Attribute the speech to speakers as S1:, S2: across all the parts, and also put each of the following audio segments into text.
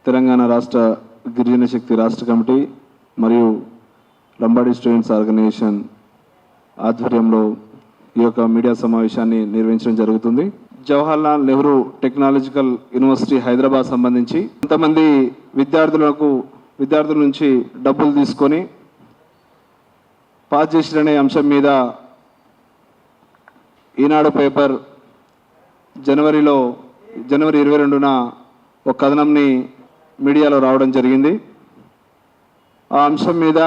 S1: తెలంగాణ రాష్ట్ర గిరిజన శక్తి రాష్ట్ర కమిటీ మరియు లంబాడి స్టూడెంట్స్ ఆర్గనైజేషన్ ఆధ్వర్యంలో ఈ యొక్క మీడియా సమావేశాన్ని నిర్వహించడం జరుగుతుంది. జవహర్లాల్ నెహ్రూ టెక్నాలజికల్ యూనివర్సిటీ హైదరాబాద్ సంబంధించి కొంతమంది విద్యార్థుల నుంచి డబ్బులు తీసుకొని పాస్ చేసిరనే అంశం మీద ఈనాడు పేపర్ జనవరి 22న ఒక కథనంని మీడియాలో రావడం జరిగింది. ఆ అంశం మీద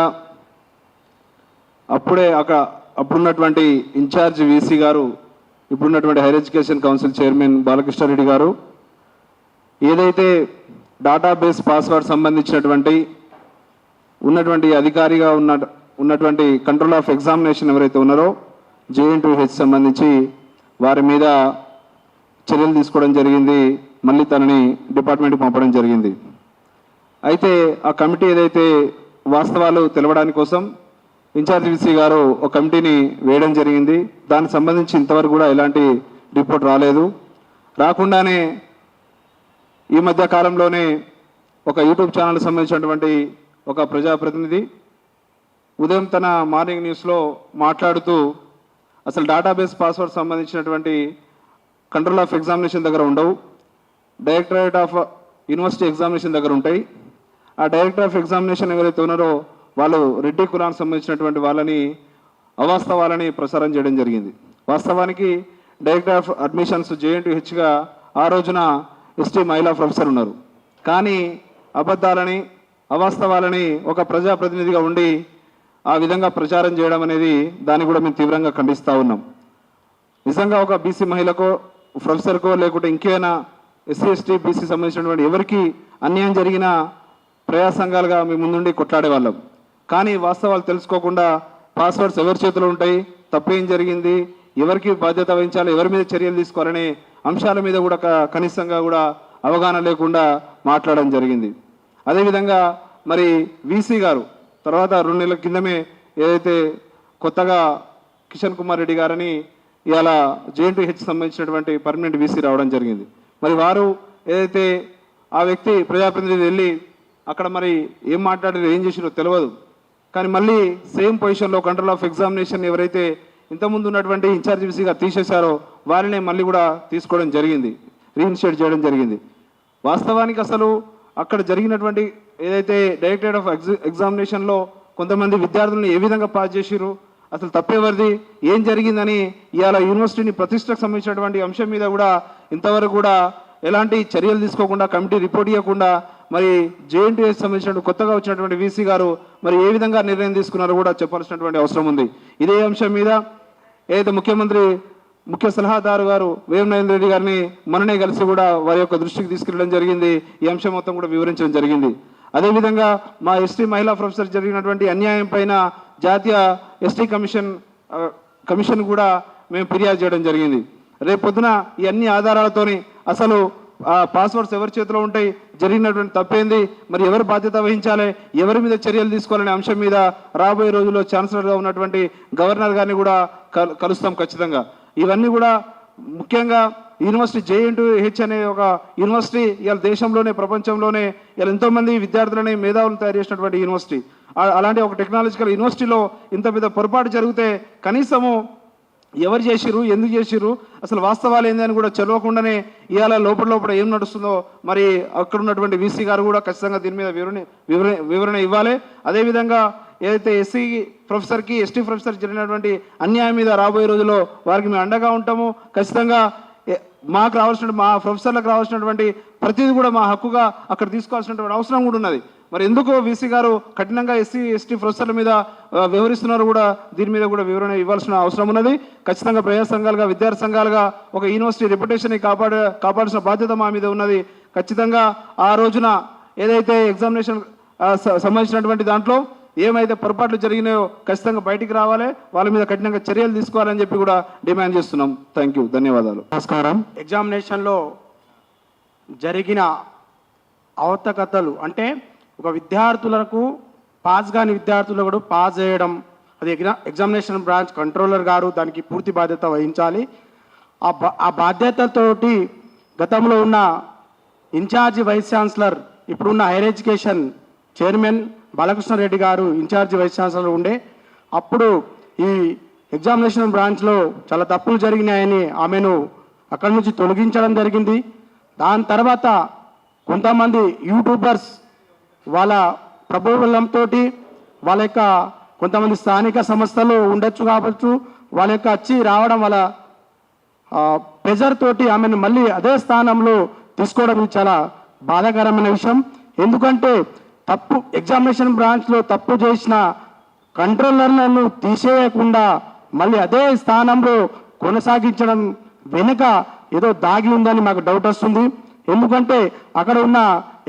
S1: అప్పుడున్నటువంటి ఇన్ఛార్జ్ వీసీ గారు, ఇప్పుడున్నటువంటి higher education council chairman Balakrishna Reddy గారు ఏదైతే డేటాబేస్ పాస్వర్డ్ సంబంధించినటువంటి అధికారిగా ఉన్నటువంటి కంట్రోల్ ఆఫ్ ఎగ్జామినేషన్ ఎవరైతే ఉన్నారో JN2H సంబంధించి వారి మీద చర్యలు తీసుకోవడం జరిగింది. మళ్ళీ తనని డిపార్ట్మెంట్కి పంపడం జరిగింది. అయితే ఆ కమిటీ ఏదైతే వాస్తవాలు తెలవడానికి కోసం ఇన్ఛార్జ్ వీసీ గారు ఒక కమిటీని వేయడం జరిగింది. దానికి సంబంధించి ఇంతవరకు కూడా ఎలాంటి రిపోర్ట్ రాలేదు. రాకుండానే ఈ మధ్య కాలంలోనే ఒక యూట్యూబ్ ఛానల్కి సంబంధించినటువంటి ఒక ప్రజాప్రతినిధి ఉదయం తన మార్నింగ్ న్యూస్లో మాట్లాడుతూ అసలు డేటాబేస్ పాస్వర్డ్ సంబంధించినటువంటి కంట్రోల్ ఆఫ్ ఎగ్జామినేషన్ దగ్గర ఉండవు, డైరెక్టరేట్ ఆఫ్ యూనివర్సిటీ ఎగ్జామినేషన్ దగ్గర ఉంటాయి. ఆ డైరెక్టర్ ఆఫ్ ఎగ్జామినేషన్ ఎవరైతే ఉన్నారో వాళ్ళు రెడ్డి కులానికి సంబంధించినటువంటి అవాస్తవాలని ప్రసారం చేయడం జరిగింది. వాస్తవానికి డైరెక్టర్ ఆఫ్ అడ్మిషన్స్ JN2Hగా ఆ రోజున ST మహిళా ప్రొఫెసర్ ఉన్నారు. కానీ అబద్ధాలని అవాస్తవాలని ఒక ప్రజాప్రతినిధిగా ఉండి ఆ విధంగా ప్రచారం చేయడం అనేది దాన్ని కూడా మేము తీవ్రంగా ఖండిస్తూ ఉన్నాం. నిజంగా ఒక బీసీ మహిళకో ప్రొఫెసర్కో లేకుంటే ఇంకేమైనా SC ST BC సంబంధించినటువంటి ఎవరికి అన్యాయం జరిగినా ప్రజా సంఘాలుగా మేము ముందుండి కొట్లాడే వాళ్ళం. కానీ వాస్తవాలు తెలుసుకోకుండా పాస్వర్డ్స్ ఎవరి చేతిలో ఉంటాయి, తప్పేం జరిగింది, ఎవరికి బాధ్యత వహించాలి, ఎవరి మీద చర్యలు తీసుకోవాలనే అంశాల మీద కూడా కనీసంగా కూడా అవగాహన లేకుండా మాట్లాడడం జరిగింది. అదేవిధంగా మరి వీసీ గారు తర్వాత 2 నెలల కిందమే ఏదైతే కొత్తగా కిషన్ కుమార్ రెడ్డి గారని ఇవాళ JN2H సంబంధించినటువంటి పర్మనెంట్ వీసీ రావడం జరిగింది. మరి వారు ఏదైతే ఆ వ్యక్తి ప్రజాప్రతినిధి వెళ్ళి అక్కడ మరి ఏం మాట్లాడారో ఏం చేసిరో తెలియదు. కానీ మళ్ళీ సేమ్ పొజిషన్లో కంట్రోల్ ఆఫ్ ఎగ్జామినేషన్ ఎవరైతే ఇంతకుముందు ఉన్నటువంటి ఇన్ఛార్జ్ వీసీగా తీసేశారో వారినే మళ్ళీ కూడా తీసుకోవడం జరిగింది, రీఇన్స్టేట్ చేయడం జరిగింది. వాస్తవానికి అసలు అక్కడ జరిగినటువంటి ఏదైతే డైరెక్టరేట్ ఆఫ్ ఎగ్జామినేషన్లో కొంతమంది విద్యార్థులను ఏ విధంగా పాస్ చేసిరు, అసలు తప్పేవరిది, ఏం జరిగిందని ఇవాళ యూనివర్సిటీని ప్రతిష్టకు సంబంధించినటువంటి అంశం మీద కూడా ఇంతవరకు కూడా ఎలాంటి చర్యలు తీసుకోకుండా కమిటీ రిపోర్ట్ ఇవ్వకుండా మరి JN2H సంబంధించినటువంటి కొత్తగా వచ్చినటువంటి వీసీ గారు మరి ఏ విధంగా నిర్ణయం తీసుకున్నారో కూడా చెప్పాల్సినటువంటి అవసరం ఉంది. ఇదే అంశం మీద ఏదైతే ముఖ్య సలహాదారు గారు వేం నరేంద్ర రెడ్డి గారిని మననే కలిసి కూడా వారి యొక్క దృష్టికి తీసుకెళ్లడం జరిగింది. ఈ అంశం మొత్తం కూడా వివరించడం జరిగింది. అదేవిధంగా మా ST మహిళా ప్రొఫెసర్ జరిగినటువంటి అన్యాయం పైన జాతీయ ST కమిషన్ కూడా మేము ఫిర్యాదు చేయడం జరిగింది. రేపు పొద్దున ఈ అన్ని ఆధారాలతోని అసలు పాస్వర్డ్స్ ఎవరి చేతిలో ఉంటాయి, జరిగినటువంటి తప్పేంది, మరి ఎవరు బాధ్యత వహించాలి, ఎవరి మీద చర్యలు తీసుకోవాలనే అంశం మీద రాబోయే రోజుల్లో ఛాన్సలర్గా ఉన్నటువంటి గవర్నర్ గారిని కూడా కలుస్తాం ఖచ్చితంగా. ఇవన్నీ కూడా ముఖ్యంగా యూనివర్సిటీ JN2H అనే ఒక యూనివర్సిటీ ఇవాళ దేశంలోనే ప్రపంచంలోనే ఇవాళ ఎంతోమంది విద్యార్థులని మేధావులను తయారు చేసినటువంటి యూనివర్సిటీ. అలాంటి ఒక టెక్నాలజికల్ యూనివర్సిటీలో ఇంత పెద్ద పొరపాటు జరిగితే కనీసము ఎవరు చేసిరు, ఎందుకు చేసిరు, అసలు వాస్తవాలు ఏంది అని కూడా చదవకుండానే ఇవాళ లోపల ఏం నడుస్తుందో మరి అక్కడ ఉన్నటువంటి వీసీ గారు కూడా ఖచ్చితంగా దీని మీద వివరణ ఇవ్వాలి. అదేవిధంగా ఏదైతే SC ప్రొఫెసర్కి ST ప్రొఫెసర్ జరిగినటువంటి అన్యాయం మీద రాబోయే రోజుల్లో వారికి మేము అండగా ఉంటాము. ఖచ్చితంగా మా ప్రొఫెసర్లకు రావాల్సినటువంటి ప్రతిదీ కూడా మా హక్కుగా అక్కడ తీసుకోవాల్సినటువంటి అవసరం కూడా ఉన్నది. మరి ఎందుకు వీసీ గారు కఠినంగా SC ST ప్రొఫెసర్ల మీద వ్యవహరిస్తున్నారు కూడా దీని మీద కూడా వివరణ ఇవ్వాల్సిన అవసరం ఉన్నది. ఖచ్చితంగా ప్రజా సంఘాలుగా విద్యార్థి సంఘాలుగా ఒక యూనివర్సిటీ రెప్యుటేషన్ని కాపాడాల్సిన బాధ్యత మా మీద ఉన్నది. ఖచ్చితంగా ఆ రోజున ఏదైతే ఎగ్జామినేషన్ సంబంధించినటువంటి దాంట్లో ఏమైతే పొరపాట్లు జరిగినాయో ఖచ్చితంగా బయటికి రావాలి, వాళ్ళ మీద కఠినంగా చర్యలు తీసుకోవాలని చెప్పి కూడా డిమాండ్ చేస్తున్నాం. థ్యాంక్ యూ, ధన్యవాదాలు.
S2: నమస్కారం. ఎగ్జామినేషన్లో జరిగిన అవకతవకలు అంటే ఒక విద్యార్థులకు పాస్ కాని విద్యార్థులు కూడా పాస్ చేయడం, అది ఎగ్జామినేషన్ బ్రాంచ్ కంట్రోలర్ గారు దానికి పూర్తి బాధ్యత వహించాలి. ఆ బాధ్యతతోటి గతంలో ఉన్న ఇన్ఛార్జి వైస్ ఛాన్సలర్ ఇప్పుడున్న హైయర్ ఎడ్యుకేషన్ చైర్మన్ బాలకృష్ణారెడ్డి గారు ఇన్ఛార్జి వైస్ ఛాన్సలర్ ఉండే. అప్పుడు ఈ ఎగ్జామినేషన్ బ్రాంచ్లో చాలా తప్పులు జరిగినాయని ఆమెను అక్కడి నుంచి తొలగించడం జరిగింది. దాని తర్వాత కొంతమంది యూట్యూబర్స్ వాళ్ళ ప్రభుత్వంతో వాళ్ళ యొక్క కొంతమంది స్థానిక సంస్థలు ఉండొచ్చు కావచ్చు, వాళ్ళ యొక్క వచ్చి రావడం వల్ల ప్రెజర్ తోటి ఆమెను మళ్ళీ అదే స్థానంలో తీసుకోవడం ఇది చాలా బాధాకరమైన విషయం. ఎందుకంటే తప్పు ఎగ్జామినేషన్ బ్రాంచ్లో తప్పు చేసిన కంట్రోలర్లను తీసేయకుండా మళ్ళీ అదే స్థానంలో కొనసాగించడం వెనుక ఏదో దాగి ఉందని మాకు డౌట్ వస్తుంది. ఎందుకంటే అక్కడ ఉన్న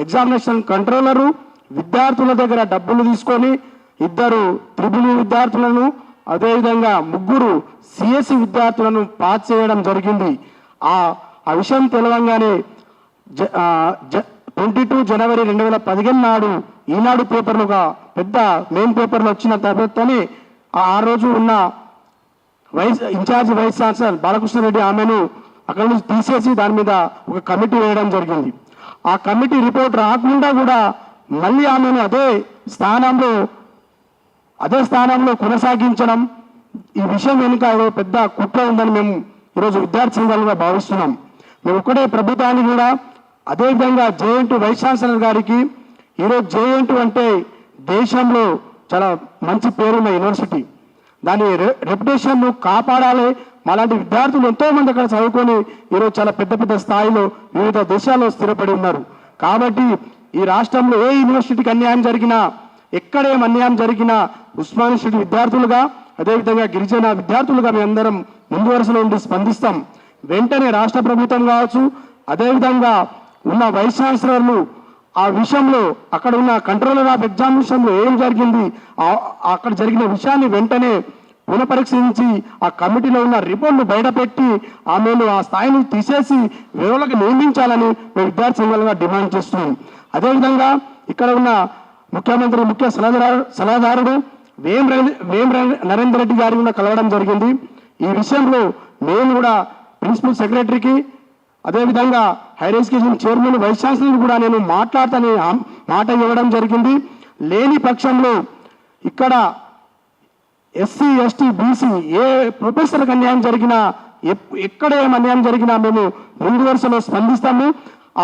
S2: ఎగ్జామినేషన్ కంట్రోలరు విద్యార్థుల దగ్గర డబ్బులు తీసుకొని 2 త్రిబుల్ విద్యార్థులను అదేవిధంగా 3 సిఎస్సి విద్యార్థులను పాస్ చేయడం జరిగింది. ఆ విషయం తెలవంగానే 22 జనవరి 2015 నాడు ఈనాడు పేపర్లు ఒక పెద్ద మెయిన్ పేపర్లు వచ్చిన తర్వాతనే ఆ రోజు ఉన్న ఇన్ఛార్జి వైస్ ఛాన్సలర్ బాలకృష్ణారెడ్డి ఆమెను అక్కడ నుంచి తీసేసి దాని మీద ఒక కమిటీ వేయడం జరిగింది. ఆ కమిటీ రిపోర్ట్ రాకుండా కూడా మళ్ళీ ఆమెను అదే స్థానంలో కొనసాగించడం, ఈ విషయం వెనుక ఏదో పెద్ద కుట్ర ఉందని మేము ఈరోజు విద్యార్థి సంఘాలుగా భావిస్తున్నాం. మేము ఒక్కడే ప్రభుత్వాన్ని కూడా అదేవిధంగా జేఎన్టీ వైస్ ఛాన్సలర్ గారికి, ఈరోజు జేఎన్టీ అంటే దేశంలో చాలా మంచి పేరున్న యూనివర్సిటీ, దాని రెప్యుటేషన్ను కాపాడాలి. మాలాంటి విద్యార్థులు ఎంతోమంది అక్కడ చదువుకొని ఈరోజు చాలా పెద్ద పెద్ద స్థాయిలో వివిధ దేశాల్లో స్థిరపడి ఉన్నారు. కాబట్టి ఈ రాష్ట్రంలో ఏ యూనివర్సిటీకి అన్యాయం జరిగినా, ఎక్కడేం అన్యాయం జరిగినా ఉస్మానియా యూనివర్సిటీ విద్యార్థులుగా అదేవిధంగా గిరిజన విద్యార్థులుగా మేమందరం ముందు వరుసలో ఉండి స్పందిస్తాం. వెంటనే రాష్ట్ర ప్రభుత్వం కావచ్చు, అదేవిధంగా ఉన్న వైస్ ఛాన్సలర్లు ఆ విషయంలో అక్కడ ఉన్న కంట్రోలర్ ఆఫ్ ఎగ్జామినేషన్లో ఏం జరిగింది, అక్కడ జరిగిన విషయాన్ని వెంటనే పునఃపరీక్షించి ఆ కమిటీలో ఉన్న రిపోర్ట్ను బయటపెట్టి ఆమెను ఆ స్థాయిని తీసేసి వేరేలకు నియమించాలని మేము విద్యార్థి సంఘాలుగా డిమాండ్ చేస్తున్నాం. అదేవిధంగా ఇక్కడ ఉన్న ముఖ్యమంత్రి ముఖ్య సలహాదారుడు వేం నరేందర్ రెడ్డి గారిని కూడా కలవడం జరిగింది. ఈ విషయంలో మేము కూడా ప్రిన్సిపల్ సెక్రటరీకి అదేవిధంగా higher education chairman vice chancellor కూడా నేను మాట్లాడతానని మాట ఇవ్వడం జరిగింది. లేని పక్షంలో ఇక్కడ ఎస్సీ ఎస్టీ బీసీ ఏ ప్రొఫెసర్కి అన్యాయం జరిగినా, ఎక్కడ ఏం అన్యాయం జరిగినా మేము ముందు వరుసలో స్పందిస్తాము.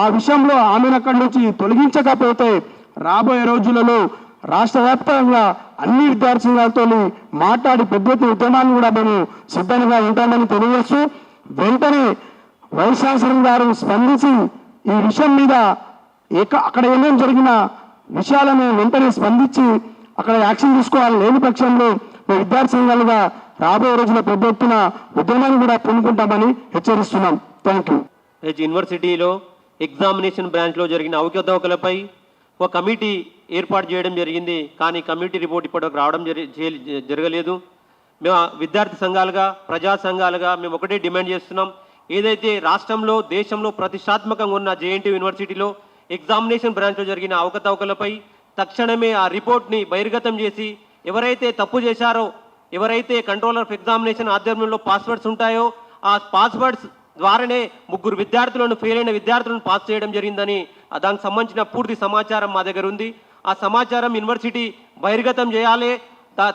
S2: ఆ విషయంలో ఆమెను అక్కడి నుంచి తొలగించకపోతే రాబోయే రోజులలో రాష్ట్ర వ్యాప్తంగా అన్ని విద్యార్థి సంఘాలతో మాట్లాడి పెద్ద ఎత్తున ఉద్యమాన్ని కూడా మేము సిద్ధంగా ఉంటామని తెలియజేస్తూ, వెంటనే వైస్ ఛాన్సలర్ గారు స్పందించి ఈ విషయం మీద అక్కడ ఏమేమి జరిగిన విషయాలను వెంటనే స్పందించి అక్కడ యాక్షన్ తీసుకోవాలి. లేని పక్షంలో మేము విద్యార్థి సంఘాలుగా రాబోయే రోజుల పెద్ద ఎత్తున ఉద్యమాన్ని కూడా పూనుకుంటామని హెచ్చరిస్తున్నాం. Thank you.
S3: యూనివర్సిటీలో ఎగ్జామినేషన్ బ్రాంచ్లో జరిగిన అవకతవకలపై ఒక కమిటీ ఏర్పాటు చేయడం జరిగింది. కానీ కమిటీ రిపోర్ట్ ఇప్పటివరకు రావడం జరగలేదు. మేము విద్యార్థి సంఘాలుగా ప్రజా సంఘాలుగా మేము ఒకటే డిమాండ్ చేస్తున్నాం. ఏదైతే రాష్ట్రంలో దేశంలో ప్రతిష్టాత్మకంగా ఉన్న జేఎన్టీ యూనివర్సిటీలో ఎగ్జామినేషన్ బ్రాంచ్లో జరిగిన అవకతవకలపై తక్షణమే ఆ రిపోర్ట్ని బహిర్గతం చేసి ఎవరైతే తప్పు చేశారో, ఎవరైతే కంట్రోలర్ ఆఫ్ ఎగ్జామినేషన్ ఆధ్వర్యంలో పాస్వర్డ్స్ ఉంటాయో ఆ పాస్వర్డ్స్ ద్వారానే 3 విద్యార్థులను ఫెయిల్ అయిన విద్యార్థులను పాస్ చేయడం జరిగిందని దానికి సంబంధించిన పూర్తి సమాచారం మా దగ్గర ఉంది. ఆ సమాచారం యూనివర్సిటీ బహిర్గతం చేయాలి.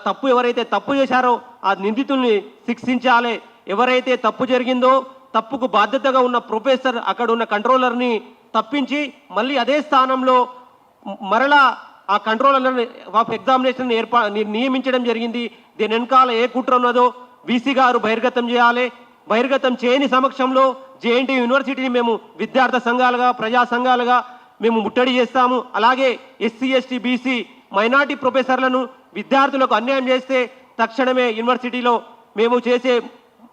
S3: తప్పు ఎవరైతే తప్పు చేశారో ఆ నిందితుల్ని శిక్షించాలి. ఎవరైతే తప్పు జరిగిందో తప్పుకు బాధ్యతగా ఉన్న ప్రొఫెసర్ అక్కడ ఉన్న కంట్రోలర్ని తప్పించి మళ్ళీ అదే స్థానంలో మరలా ఆ కంట్రోలర్ ఆఫ్ ఎగ్జామినేషన్ నియమించడం జరిగింది. దీని వెనకాల ఏ కుట్ర ఉన్నదో వీసీ గారు బహిర్గతం చేయాలి. బహిర్గతం చేయని సమక్షంలో జేఎన్టీ యూనివర్సిటీని మేము విద్యార్థి సంఘాలుగా ప్రజా సంఘాలుగా మేము ముట్టడి చేస్తాము. అలాగే ఎస్సీ ఎస్టీ బీసీ మైనార్టీ ప్రొఫెసర్లను విద్యార్థులకు అన్యాయం చేస్తే తక్షణమే యూనివర్సిటీలో మేము చేసే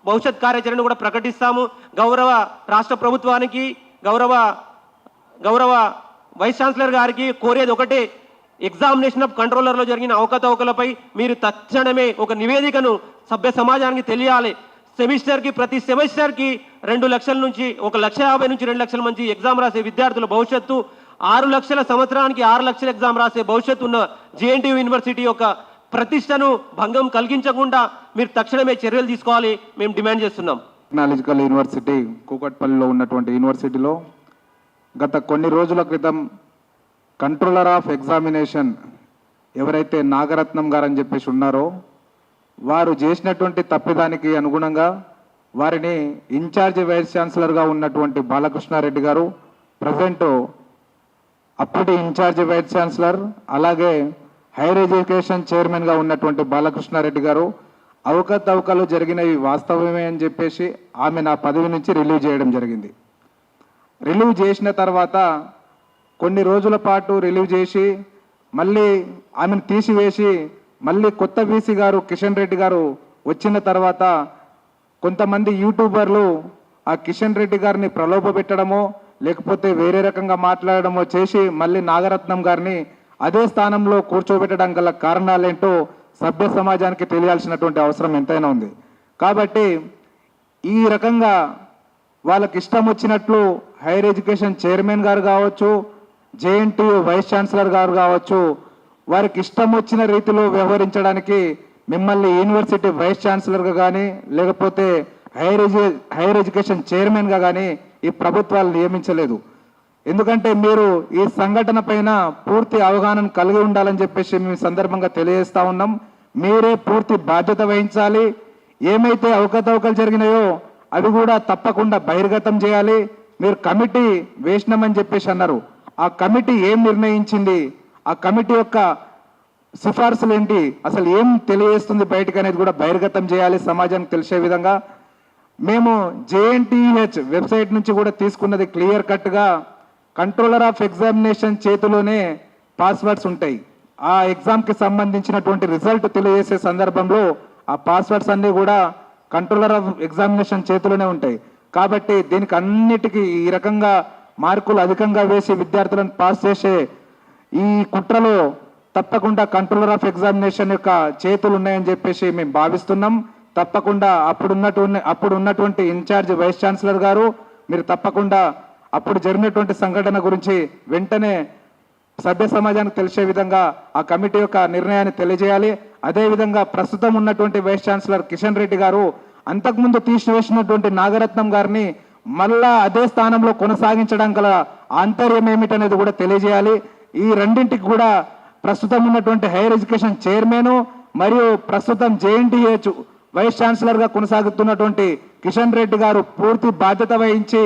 S3: భవిష్యత్ కార్యాచరణ కూడా ప్రకటిస్తాము. గౌరవ రాష్ట్ర ప్రభుత్వానికి గౌరవ వైస్ ఛాన్సలర్ గారికి కోరేది ఒకటే, ఎగ్జామినేషన్ ఆఫ్ కంట్రోలర్లో జరిగిన అవకతవకలపై మీరు తక్షణమే ఒక నివేదికను సభ్య సమాజానికి తెలియాలి. ప్రతి సెమిస్టర్కి 2 లక్షల నుంచి 1,50,000 నుంచి 2 లక్షల మంది ఎగ్జామ్ రాసే విద్యార్థుల భవిష్యత్తు, 6 లక్షల సంవత్సరానికి 6 లక్షల ఎగ్జామ్ రాసే భవిష్యత్తు ఉన్న జేఎన్టీ యూనివర్సిటీ యొక్క ప్రతిష్టను భంగం కలిగించకుండా మీరు తక్షణమే చర్యలు తీసుకోవాలి మేము డిమాండ్ చేస్తున్నాం.
S1: టెక్నాలజికల్ యూనివర్సిటీ కూకట్పల్లిలో ఉన్నటువంటి యూనివర్సిటీలో గత కొన్ని రోజుల క్రితం
S4: కంట్రోలర్ ఆఫ్ ఎగ్జామినేషన్ ఎవరైతే నాగరత్నం గారు అని చెప్పేసి ఉన్నారో వారు చేసినటువంటి తప్పిదానికి అనుగుణంగా వారిని ఇన్ఛార్జ్ వైస్ ఛాన్సలర్గా ఉన్నటువంటి బాలకృష్ణారెడ్డి గారు ప్రజెంట్ అప్పటి ఇన్ఛార్జ్ వైస్ ఛాన్సలర్ అలాగే హైయర్ ఎడ్యుకేషన్ చైర్మన్గా ఉన్నటువంటి బాలకృష్ణారెడ్డి గారు అవకతవకలు జరిగినవి వాస్తవమే అని చెప్పేసి ఆమె నా పదవి నుంచి రిలీవ్ చేయడం జరిగింది. రిలీవ్ చేసిన తర్వాత కొన్ని రోజుల పాటు రిలీవ్ చేసి మళ్ళీ ఆమెను తీసివేసి మళ్ళీ కొత్త వీసీ గారు కిషన్ రెడ్డి గారు వచ్చిన తర్వాత కొంతమంది యూట్యూబర్లు ఆ కిషన్ రెడ్డి గారిని ప్రలోభపెట్టడమో లేకపోతే వేరే రకంగా మాట్లాడడమో చేసి మళ్ళీ నాగరత్నం గారిని అదే స్థానంలో కూర్చోబెట్టడం గల కారణాలేంటో సభ్య సమాజానికి తెలియాల్సినటువంటి అవసరం ఎంతైనా ఉంది. కాబట్టి ఈ రకంగా వాళ్ళకి ఇష్టం వచ్చినట్లు హైయర్ ఎడ్యుకేషన్ చైర్మన్ గారు కావచ్చు, జేఎన్టీయూ వైస్ ఛాన్సలర్ గారు కావచ్చు, వారికి ఇష్టం వచ్చిన రీతిలో వ్యవహరించడానికి మిమ్మల్ని యూనివర్సిటీ వైస్ ఛాన్సలర్గా కానీ లేకపోతే హైయర్ ఎడ్యుకేషన్ చైర్మన్గా కానీ ఈ ప్రభుత్వాలు నియమించలేదు. ఎందుకంటే మీరు ఈ సంఘటన పైన పూర్తి అవగాహన కలిగి ఉండాలని చెప్పేసి మేము సందర్భంగా తెలియజేస్తా ఉన్నాం. మీరే పూర్తి బాధ్యత వహించాలి. ఏమైతే అవకతవకలు జరిగినాయో అవి కూడా తప్పకుండా బహిర్గతం చేయాలి. మీరు కమిటీ వేసినామని చెప్పేసి అన్నారు. ఆ కమిటీ ఏం నిర్ణయించింది, ఆ కమిటీ యొక్క సిఫార్సులు ఏంటి, అసలు ఏం తెలియజేస్తుంది బయటకు అనేది కూడా బహిర్గతం చేయాలి సమాజానికి తెలిసే విధంగా. మేము జేఎన్టీహెచ్ వెబ్సైట్ నుంచి కూడా తీసుకున్నది క్లియర్ కట్గా కంట్రోలర్ ఆఫ్ ఎగ్జామినేషన్ చేతిలోనే పాస్వర్డ్స్ ఉంటాయి. ఆ ఎగ్జామ్కి సంబంధించినటువంటి రిజల్ట్ తెలియజేసే సందర్భంలో ఆ పాస్వర్డ్స్ అన్నీ కూడా కంట్రోలర్ ఆఫ్ ఎగ్జామినేషన్ చేతిలోనే ఉంటాయి. కాబట్టి దీనికి అన్నిటికీ ఈ రకంగా మార్కులు అధికంగా వేసి విద్యార్థులను పాస్ చేసే ఈ కుట్రలో తప్పకుండా కంట్రోలర్ ఆఫ్ ఎగ్జామినేషన్ యొక్క చేతులు ఉన్నాయని చెప్పేసి మేము భావిస్తున్నాం. తప్పకుండా అప్పుడు ఉన్నటువంటి ఇన్ఛార్జ్ వైస్ ఛాన్సలర్ గారు మీరు తప్పకుండా అప్పుడు జరిగినటువంటి సంఘటన గురించి వెంటనే సభ్య సమాజానికి తెలిసే విధంగా ఆ కమిటీ యొక్క నిర్ణయాన్ని తెలియజేయాలి. అదేవిధంగా ప్రస్తుతం ఉన్నటువంటి వైస్ ఛాన్సలర్ కిషన్ రెడ్డి గారు అంతకుముందు తీసివేసినటువంటి నాగరత్నం గారిని మళ్ళా అదే స్థానంలో కొనసాగించడం గల ఆంతర్యం ఏమిటనేది కూడా తెలియజేయాలి. ఈ రెండింటికి కూడా ప్రస్తుతం ఉన్నటువంటి హైయర్ ఎడ్యుకేషన్ చైర్మన్ మరియు ప్రస్తుతం జేఎన్టీహెచ్ వైస్ ఛాన్సలర్గా కొనసాగుతున్నటువంటి కిషన్ రెడ్డి గారు పూర్తి బాధ్యత వహించి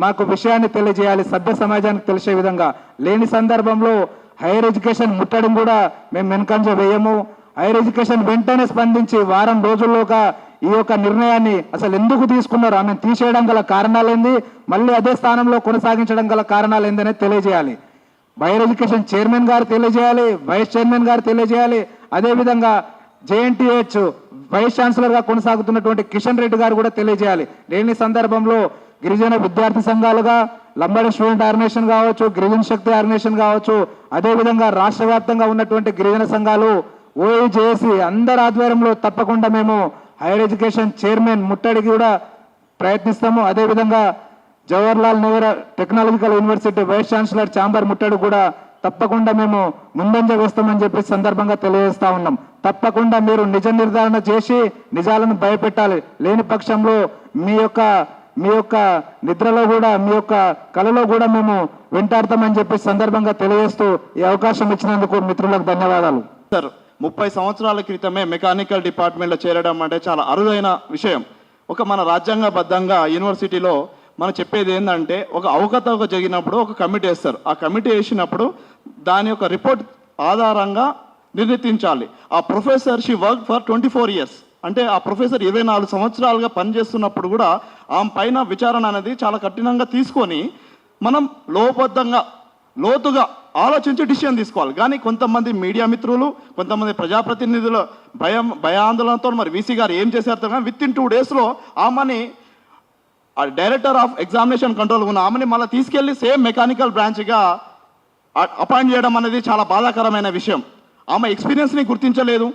S4: మాకు విషయాన్ని తెలియజేయాలి సభ్య సమాజానికి తెలిసే విధంగా. లేని సందర్భంలో హైయర్ ఎడ్యుకేషన్ ముట్టడిని కూడా మేము వెనుకంజ వేయము. హైయర్ ఎడ్యుకేషన్ వెంటనే స్పందించి వారం రోజుల్లోగా ఈ యొక్క నిర్ణయాన్ని అసలు ఎందుకు తీసుకున్నారు, ఆమెను తీసేయడం గల కారణాలేంది, మళ్ళీ అదే స్థానంలో కొనసాగించడం గల కారణాలు ఏందనేది తెలియజేయాలి. హైయర్ ఎడ్యుకేషన్ చైర్మన్ గారు తెలియజేయాలి, వైస్ చైర్మన్ గారు తెలియజేయాలి. అదేవిధంగా జేఎన్టీహెచ్ వైస్ ఛాన్సలర్గా కొనసాగుతున్నటువంటి కిషన్ రెడ్డి గారు కూడా తెలియజేయాలి. లేని సందర్భంలో గిరిజన విద్యార్థి సంఘాలుగా లంబాడి స్టూడెంట్ ఆర్గనైజేషన్ కావచ్చు, గిరిజన శక్తి ఆర్గనైజేషన్ కావచ్చు, అదేవిధంగా రాష్ట్ర వ్యాప్తంగా ఉన్నటువంటి గిరిజన సంఘాలు, ఓఈజేఏసీ అందరి ఆధ్వర్యంలో తప్పకుండా మేము హైయర్ ఎడ్యుకేషన్ చైర్మన్ ముట్టడికి కూడా ప్రయత్నిస్తాము. అదేవిధంగా Jawaharlal Nehru technological university vice chancellor chamber ముట్టడి కూడా తప్పకుండా మేము ముందంజ వేస్తామని చెప్పి సందర్భంగా తెలియజేస్తా ఉన్నాం. తప్పకుండా మీరు నిజ నిర్ధారణ చేసి నిజాలను భయపెట్టాలి. లేని పక్షంలో మీ యొక్క నిద్రలో కూడా మీ యొక్క కళలో కూడా మేము వెంటాడతామని చెప్పి సందర్భంగా తెలియజేస్తూ ఈ అవకాశం ఇచ్చినందుకు మిత్రులకు ధన్యవాదాలు.
S5: సార్ 30 సంవత్సరాల క్రితమే మెకానికల్ డిపార్ట్మెంట్లో చేరడం అంటే చాలా అరుదైన విషయం. మన రాజ్యాంగబద్ధంగా యూనివర్సిటీలో మనం చెప్పేది ఏంటంటే ఒక అవకతవక జరిగినప్పుడు ఒక కమిటీ వేస్తారు. ఆ కమిటీ వేసినప్పుడు దాని యొక్క రిపోర్ట్ ఆధారంగా నిర్ణయించాలి. ఆ professor she work for 24 years, అంటే ఆ ప్రొఫెసర్ 24 సంవత్సరాలుగా పనిచేస్తున్నప్పుడు కూడా ఆమె పైన విచారణ అనేది చాలా కఠినంగా తీసుకొని మనం లోతుగా ఆలోచించి డిసిషన్ తీసుకోవాలి. కానీ కొంతమంది మీడియా మిత్రులు, కొంతమంది ప్రజాప్రతినిధులు భయాందోళనతో మరి వీసీ గారు ఏం చేశారు కానీ విత్ ఇన్ 2 daysలో ఆమెని డైరెక్టర్ ఆఫ్ ఎగ్జామినేషన్ కంట్రోల్ ఉన్న ఆమెని మళ్ళీ తీసుకెళ్లి సేమ్ మెకానికల్ బ్రాంచ్గా అపాయింట్ చేయడం అనేది చాలా బాధాకరమైన విషయం. ఆమె ఎక్స్పీరియన్స్ని గుర్తించలేదు.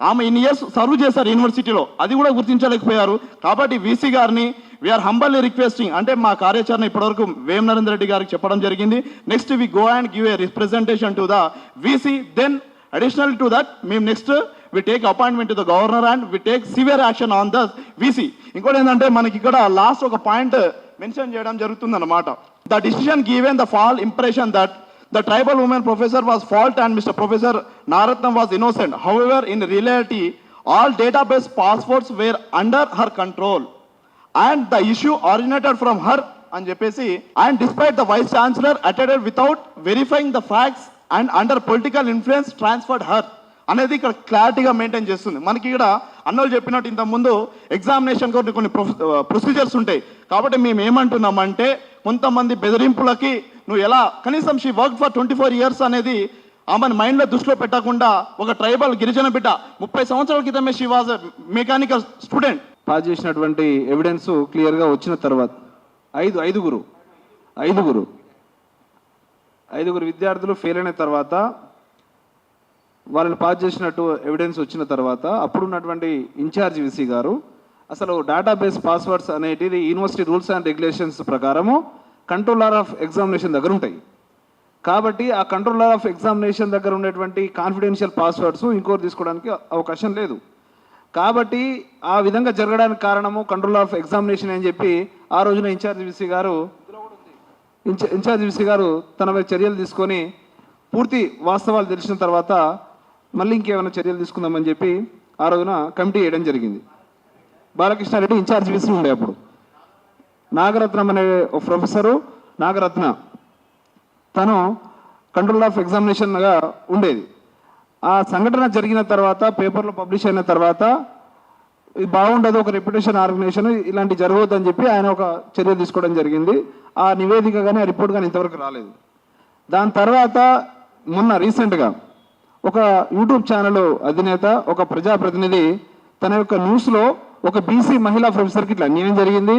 S5: ఆమె ఇన్ని ఇయర్స్ సర్వ్ చేశారు యూనివర్సిటీలో, అది కూడా గుర్తించలేకపోయారు. కాబట్టి వీసీ గారిని వీఆర్ హంబల్లీ రిక్వెస్టింగ్, అంటే మా కార్యాచరణ ఇప్పటివరకు వేం నరేంద్ర రెడ్డి గారికి చెప్పడం జరిగింది. Next we go and give a representation to the VC. Then additional to that మేము next we take appointment to the governor and we take severe action on the VC. ఇంకోటి ఏంటంటే మనకి ఇక్కడ లాస్ట్ ఒక పాయింట్ మెన్షన్ చేయడం జరుగుతుంది అన్నమాట. The decision given the fall impression that The tribal woman professor was fault and Mr. Professor Naratnam was innocent. However, in reality, all database passwords were under her control. And the issue originated from her and చెప్పేసి and despite the vice chancellor attended without verifying the facts and under political influence transferred her అనేది ఇక్కడ క్లారిటీగా maintain చేస్తుంది. మనకి ఇక్కడ అన్నోళ్ళు చెప్పినట్టు ఇంతకుముందు ఎగ్జామినేషన్ కొన్ని ప్రొసీజర్స్ ఉంటాయి. కాబట్టి మేము ఏమంటున్నామంటే కొంతమంది బెదిరింపులకి నువ్వు ఎలా కనీసం షీ వర్క్ ఫర్ 24 years అనేది ఆమెను మైండ్లో దృష్టిలో పెట్టకుండా ఒక ట్రైబల్ గిరిజన బిడ్డ 30 సంవత్సరాల క్రితమే she was mechanical student.
S1: Pass చేసినటువంటి ఎవిడెన్స్ క్లియర్గా వచ్చిన తర్వాత ఐదుగురు విద్యార్థులు ఫెయిల్ అయిన తర్వాత వాళ్ళని పాస్ చేసినట్టు ఎవిడెన్స్ వచ్చిన తర్వాత అప్పుడున్నటువంటి ఇన్ఛార్జ్ విసి గారు అసలు డేటాబేస్ పాస్వర్డ్స్ అనేటిది యూనివర్సిటీ రూల్స్ అండ్ రెగ్యులేషన్స్ ప్రకారము కంట్రోలర్ ఆఫ్ ఎగ్జామినేషన్ దగ్గర ఉంటాయి. కాబట్టి ఆ కంట్రోలర్ ఆఫ్ ఎగ్జామినేషన్ దగ్గర ఉండేటువంటి కాన్ఫిడెన్షియల్ పాస్వర్డ్స్ ఇంకోటి తీసుకోవడానికి అవకాశం లేదు. కాబట్టి ఆ విధంగా జరగడానికి కారణము కంట్రోలర్ ఆఫ్ ఎగ్జామినేషన్ అని చెప్పి ఆ రోజున ఇన్ఛార్జ్ విసి గారు తన మీద చర్యలు తీసుకొని పూర్తి వాస్తవాలు తెలిసిన తర్వాత మళ్ళీ ఇంకేమైనా చర్యలు తీసుకుందామని చెప్పి ఆ రోజున కమిటీ వేయడం జరిగింది. బాలకృష్ణారెడ్డి ఇన్ఛార్జ్ విసి ఉండే అప్పుడు. నాగరత్నం అనే ప్రొఫెసరు నాగరత్న తను కంట్రోల్ ఆఫ్ ఎగ్జామినేషన్గా ఉండేది. ఆ సంఘటన జరిగిన తర్వాత పేపర్లో పబ్లిష్ అయిన తర్వాత ఇది బాగుండదు, ఒక రెప్యుటేషన్ ఆర్గనైజేషన్ ఇలాంటి జరగవద్దని చెప్పి ఆయన ఒక చర్య తీసుకోవడం జరిగింది. ఆ నివేదిక కానీ ఆ రిపోర్ట్ కానీ ఇంతవరకు రాలేదు. దాని తర్వాత మొన్న రీసెంట్గా ఒక యూట్యూబ్ ఛానల్ అధినేత ఒక ప్రజాప్రతినిధి తన యొక్క న్యూస్లో ఒక బీసీ మహిళా ప్రొఫెసర్కి ఇట్లా అన్యాయం జరిగింది,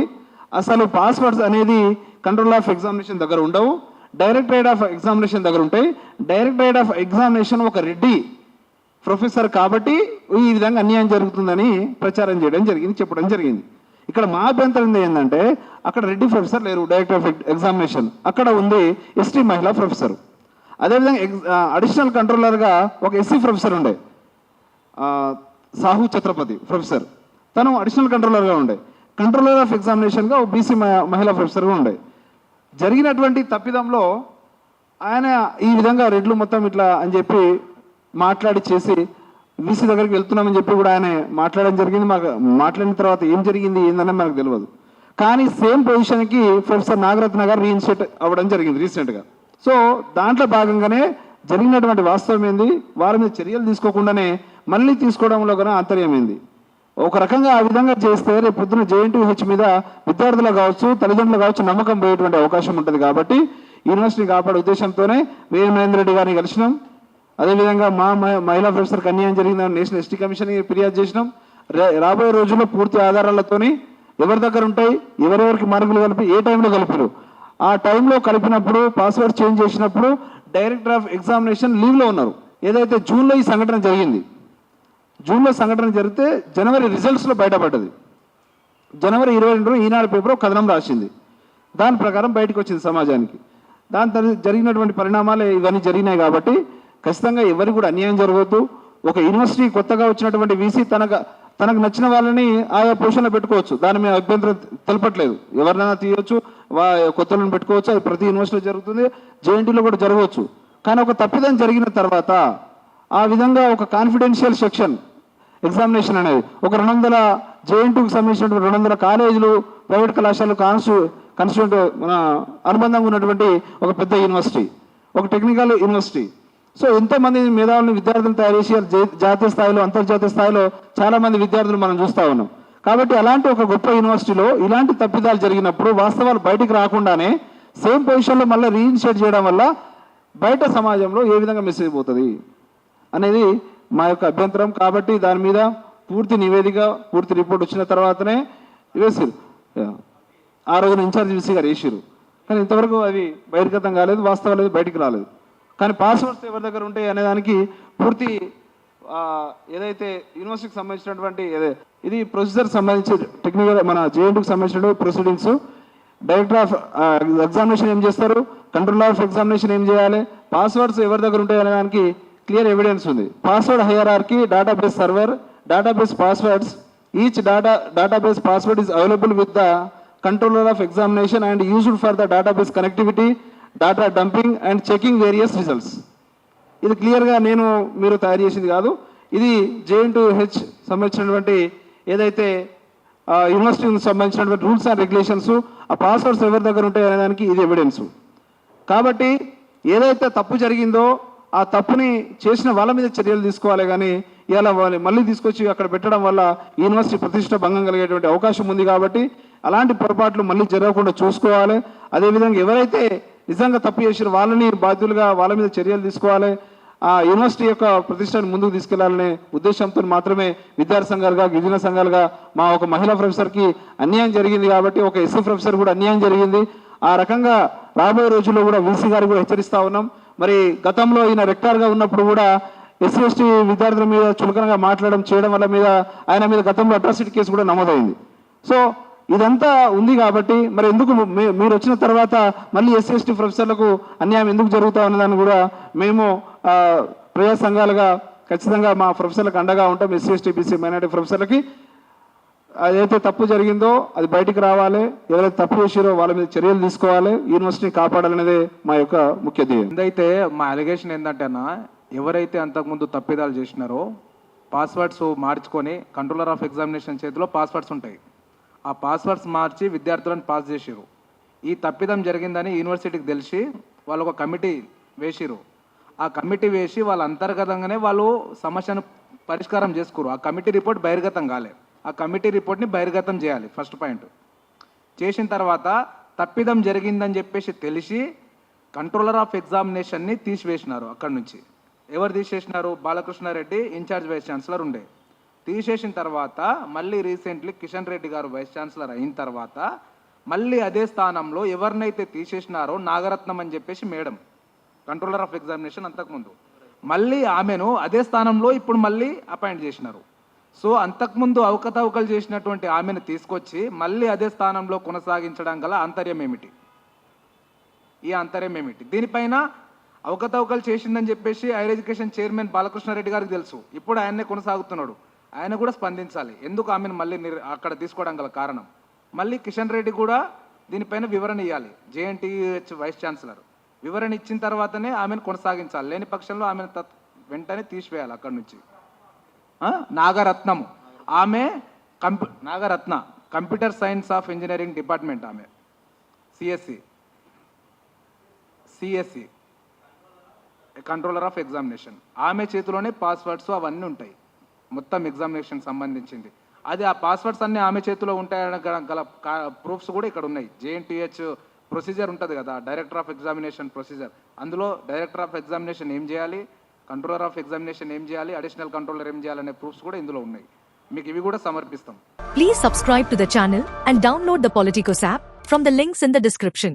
S1: అసలు పాస్వర్డ్స్ అనేది కంట్రోల్ ఆఫ్ ఎగ్జామినేషన్ దగ్గర ఉండవు, డైరెక్టరేట్ ఆఫ్ ఎగ్జామినేషన్ దగ్గర ఉంటాయి, డైరెక్టరేట్ ఆఫ్ ఎగ్జామినేషన్ ఒక రెడ్డి ప్రొఫెసర్ కాబట్టి ఈ విధంగా అన్యాయం జరుగుతుందని ప్రచారం చేయడం జరిగింది, చెప్పడం జరిగింది. ఇక్కడ మా అభ్యంతరం ఏంటంటే అక్కడ రెడ్డి ప్రొఫెసర్ లేరు, డైరెక్టర్ ఆఫ్ ఎగ్జామినేషన్ అక్కడ ఉంది ఎస్టీ మహిళా ప్రొఫెసర్. అదేవిధంగా అడిషనల్ కంట్రోలర్గా ఒక ఎస్సీ ప్రొఫెసర్ ఉండే సాహు ఛత్రపతి ప్రొఫెసర్, తను అడిషనల్ కంట్రోలర్గా ఉండే. కంట్రోలర్ ఆఫ్ ఎగ్జామినేషన్గా ఒక బీసీ మహిళా ప్రొఫెసర్గా ఉండే. జరిగినటువంటి తప్పిదంలో ఆయన ఈ విధంగా రెడ్లు మొత్తం ఇట్లా అని చెప్పి మాట్లాడి చేసి వీసీ దగ్గరికి వెళ్తున్నామని చెప్పి కూడా ఆయన మాట్లాడడం జరిగింది. మాకు మాట్లాడిన తర్వాత ఏం జరిగింది ఏందనే మనకు తెలియదు. కానీ సేమ్ పొజిషన్కి ప్రొఫెసర్ నాగరత్న గారు రీఇన్స్టేట్ అవ్వడం జరిగింది రీసెంట్గా. సో దాంట్లో భాగంగానే జరిగినటువంటి వాస్తవం ఏంది, వారి మీద చర్యలు తీసుకోకుండానే మళ్ళీ తీసుకోవడంలో కూడా ఆంతర్యమైంది. ఒక రకంగా ఆ విధంగా చేస్తే రేపు పొద్దున JNTUH మీద విద్యార్థులు కావచ్చు తల్లిదండ్రులు కావచ్చు నమ్మకం పోయేటువంటి అవకాశం ఉంటుంది. కాబట్టి యూనివర్సిటీని కాపాడే ఉద్దేశంతోనే మహేందర్ రెడ్డి గారిని కలిసినాం. అదేవిధంగా మా మహిళా ప్రొఫెసర్కి అన్యాయం జరిగిందని నేషనల్ ఎస్టీ కమిషన్కి ఫిర్యాదు చేసినాం. రాబోయే రోజుల్లో పూర్తి ఆధారాలతోని ఎవరి దగ్గర ఉంటాయి, ఎవరెవరికి మార్కులు కలిపి ఏ టైంలో కలిపారు, ఆ టైంలో కలిపినప్పుడు పాస్వర్డ్ చేంజ్ చేసినప్పుడు డైరెక్టర్ ఆఫ్ ఎగ్జామినేషన్ లీవ్లో ఉన్నారు. ఏదైతే జూన్లో ఈ సంఘటన జరిగింది, జూన్లో సంఘటన జరిగితే జనవరి రిజల్ట్స్లో బయటపడ్డది. జనవరి 22 ఈనాడు పేపర్ కథనం రాసింది, దాని ప్రకారం బయటకు వచ్చింది సమాజానికి. దాని జరిగినటువంటి పరిణామాలు ఇవన్నీ జరిగినాయి. కాబట్టి ఖచ్చితంగా ఎవరికి కూడా అన్యాయం జరగవద్దు. ఒక యూనివర్సిటీ కొత్తగా వచ్చినటువంటి వీసీ తనకు నచ్చిన వాళ్ళని ఆయా పొజిషన్లో పెట్టుకోవచ్చు, దాని మీద అభ్యంతరం తెలపట్లేదు. ఎవరినైనా తీయవచ్చు, కొత్తలను పెట్టుకోవచ్చు, అది ప్రతి యూనివర్సిటీలో జరుగుతుంది, JNTలో కూడా జరగవచ్చు. కానీ ఒక తప్పిదం జరిగిన తర్వాత ఆ విధంగా ఒక కాన్ఫిడెన్షియల్ సెక్షన్ ఎగ్జామినేషన్ అనేది ఒక 200 JNTకి సంబంధించినటువంటి 200 కాలేజీలు ప్రైవేట్ కళాశాలలు కాన్స్టిట్యూంట్ మన అనుబంధంగా ఉన్నటువంటి ఒక పెద్ద యూనివర్సిటీ, ఒక టెక్నికల్ యూనివర్సిటీ. సో ఎంతోమంది మేధావులను విద్యార్థులను తయారు చేసి జాతీయ స్థాయిలో అంతర్జాతీయ స్థాయిలో చాలామంది విద్యార్థులు మనం చూస్తూ ఉన్నాం. కాబట్టి అలాంటి ఒక గొప్ప యూనివర్సిటీలో ఇలాంటి తప్పిదాలు జరిగినప్పుడు వాస్తవాలు బయటికి రాకుండానే సేమ్ పొజిషన్లో మళ్ళీ రీఇన్స్టేట్ చేయడం వల్ల బయట సమాజంలో ఏ విధంగా మెసేజ్ పోతుంది అనేది మా యొక్క అభ్యంతరం. కాబట్టి దాని మీద పూర్తి నివేదిక పూర్తి రిపోర్ట్ వచ్చిన తర్వాతనే వేసారు. ఆ రోజున ఇన్ఛార్జ్ విసి గారు వేసారు, కానీ ఇంతవరకు అవి బహిర్గతం కాలేదు, వాస్తవాలు బయటికి రాలేదు. కానీ పాస్వర్డ్స్ ఎవరి దగ్గర ఉంటాయి అనే దానికి పూర్తి ఏదైతే యూనివర్సిటీకి సంబంధించినటువంటి ఇది ప్రొసీజర్ సంబంధించి టెక్నికల్ మన JNTకి సంబంధించిన ప్రొసీడింగ్స్, డైరెక్టర్ ఆఫ్ ఎగ్జామినేషన్ ఏం చేస్తారు, కంట్రోల్ ఆఫ్ ఎగ్జామినేషన్ ఏం చేయాలి, పాస్వర్డ్స్ ఎవరి దగ్గర ఉంటాయి అనే దానికి క్లియర్ ఎవిడెన్స్ ఉంది. Password hierarchy, database server, database passwords, each database password is available with the controller of examination and used for the database connectivity data dumping and checking various results. ఇది క్లియర్గా మీరు తయారు చేసింది కాదు, ఇది JN2H సంబంధించినటువంటి ఏదైతే యూనివర్సిటీకి సంబంధించినటువంటి రూల్స్ అండ్ రెగ్యులేషన్స్, ఆ పాస్వర్డ్స్ ఎవరి దగ్గర ఉంటాయి అనే దానికి ఇది ఎవిడెన్సు. కాబట్టి ఏదైతే తప్పు జరిగిందో ఆ తప్పుని చేసిన వాళ్ళ మీద చర్యలు తీసుకోవాలి, కానీ ఇలా మళ్ళీ తీసుకొచ్చి అక్కడ పెట్టడం వల్ల యూనివర్సిటీ ప్రతిష్ట భంగం కలిగేటువంటి అవకాశం ఉంది. కాబట్టి అలాంటి పొరపాట్లు మళ్ళీ జరగకుండా చూసుకోవాలి. అదేవిధంగా ఎవరైతే నిజంగా తప్పు చేసిన వాళ్ళని బాధ్యులుగా వాళ్ళ మీద చర్యలు తీసుకోవాలి. ఆ యూనివర్సిటీ యొక్క ప్రతిష్టను ముందుకు తీసుకెళ్లాలనే ఉద్దేశంతో మాత్రమే విద్యార్థి సంఘాలుగా, గిరిజన సంఘాలుగా మా ఒక మహిళా ప్రొఫెసర్కి అన్యాయం జరిగింది కాబట్టి ఒక ఎస్సీ ప్రొఫెసర్ కూడా అన్యాయం జరిగింది. ఆ రకంగా రాబోయే రోజుల్లో కూడా వీసీ గారికి కూడా హెచ్చరిస్తా ఉన్నాం. మరి గతంలో ఈయన రెక్టార్గా ఉన్నప్పుడు కూడా SC/ST విద్యార్థుల మీద చులకనగా మాట్లాడడం చేయడం వల్ల ఆయన మీద గతంలో అట్రాసిటీ కేసు కూడా నమోదైంది. సో ఇదంతా ఉంది కాబట్టి మరి ఎందుకు మీరు వచ్చిన తర్వాత మళ్ళీ SC/ST ప్రొఫెసర్లకు అన్యాయం ఎందుకు జరుగుతా ఉన్నదాన్ని కూడా మేము ప్రజా సంఘాలుగా ఖచ్చితంగా మా ప్రొఫెసర్లకు అండగా ఉంటాం. SC/ST BC మైనారిటీ ప్రొఫెసర్లకి అదైతే తప్పు జరిగిందో అది బయటికి రావాలి, ఎవరైతే తప్పు చేసారో వాళ్ళ మీద చర్యలు తీసుకోవాలి, యూనివర్సిటీని కాపాడాలనేదే మా యొక్క ముఖ్య ధ్యేయం.
S4: అయితే మా అలిగేషన్ ఏంటంటే అన్న, ఎవరైతే అంతకుముందు తప్పిదాలు చేసినారో పాస్వర్డ్స్ మార్చుకొని కంట్రోలర్ ఆఫ్ ఎగ్జామినేషన్ చేతిలో పాస్వర్డ్స్ ఉంటాయి, ఆ పాస్వర్డ్స్ మార్చి విద్యార్థులను పాస్ చేసిరు. ఈ తప్పిదం జరిగిందని యూనివర్సిటీకి తెలిసి వాళ్ళు ఒక కమిటీ వేసిరు. ఆ కమిటీ వేసి వాళ్ళ అంతర్గతంగానే వాళ్ళు సమస్యను పరిష్కారం చేసుకోరు. ఆ కమిటీ రిపోర్ట్ బహిర్గతం కాలే. ఆ కమిటీ రిపోర్ట్ని బహిర్గతం చేయాలి ఫస్ట్ పాయింట్. చేసిన తర్వాత తప్పిదం జరిగిందని చెప్పేసి తెలిసి కంట్రోలర్ ఆఫ్ ఎగ్జామినేషన్ని తీసివేసినారు. అక్కడి నుంచి ఎవరు తీసేసినారు? బాలకృష్ణారెడ్డి ఇన్ఛార్జ్ వైస్ ఛాన్సలర్ ఉండే. తీసేసిన తర్వాత మళ్ళీ రీసెంట్లీ కిషన్ రెడ్డి గారు వైస్ ఛాన్సలర్ అయిన తర్వాత మళ్ళీ అదే స్థానంలో ఎవరినైతే తీసేసినారో నాగరత్నం అని చెప్పేసి మేడం కంట్రోలర్ ఆఫ్ ఎగ్జామినేషన్ అంతకుముందు, మళ్ళీ ఆమెను అదే స్థానంలో ఇప్పుడు మళ్ళీ అపాయింట్ చేసినారు. సో అంతకుముందు అవకతవకలు చేసినటువంటి ఆమెను తీసుకొచ్చి మళ్ళీ అదే స్థానంలో కొనసాగించడం గల ఆంతర్యం ఏమిటి? ఈ ఆంతర్యం ఏమిటి? దీనిపైన అవకతవకలు చేసిందని చెప్పేసి హైయర్ ఎడ్యుకేషన్ చైర్మన్ బాలకృష్ణారెడ్డి గారికి తెలుసు. ఇప్పుడు ఆయన్నే కొనసాగుతున్నాడు. ఆయన కూడా స్పందించాలి. ఎందుకు ఆమెను మళ్ళీ అక్కడ తీసుకోవడం గల కారణం. మళ్ళీ కిషన్ రెడ్డి కూడా దీనిపైన వివరణ ఇవ్వాలి. JNTH వైస్ ఛాన్సలర్ వివరణ ఇచ్చిన తర్వాతనే ఆమెను కొనసాగించాలి. లేని పక్షంలో ఆమెను వెంటనే తీసివేయాలి అక్కడి నుంచి. నాగరత్నము ఆమె Nagaratna computer science of engineering department, ఆమె CSE కంట్రోలర్ ఆఫ్ ఎగ్జామినేషన్. ఆమె చేతిలోనే పాస్వర్డ్స్ అవన్నీ ఉంటాయి, మొత్తం ఎగ్జామినేషన్ సంబంధించింది. అది ఆ పాస్వర్డ్స్ అన్నీ ఆమె చేతిలో ఉంటాయని గల ప్రూఫ్స్ కూడా ఇక్కడ ఉన్నాయి. JNTH ప్రొసీజర్ ఉంటుంది కదా, డైరెక్టర్ ఆఫ్ ఎగ్జామినేషన్ ప్రొసీజర్. అందులో డైరెక్టర్ ఆఫ్ ఎగ్జామినేషన్ ఏం చేయాలి, కంట్రోలర్ ఆఫ్ ఎగ్జామినేషన్ ఏం చేయాలి, అడిషనల్ కంట్రోలర్ ఏం చేయాలనే ప్రూఫ్స్ కూడా ఇందులో ఉన్నాయి. మీకు ఇవి కూడా సమర్పిస్తాం.
S6: Please subscribe to the channel and download the Politicos app from the links in the description.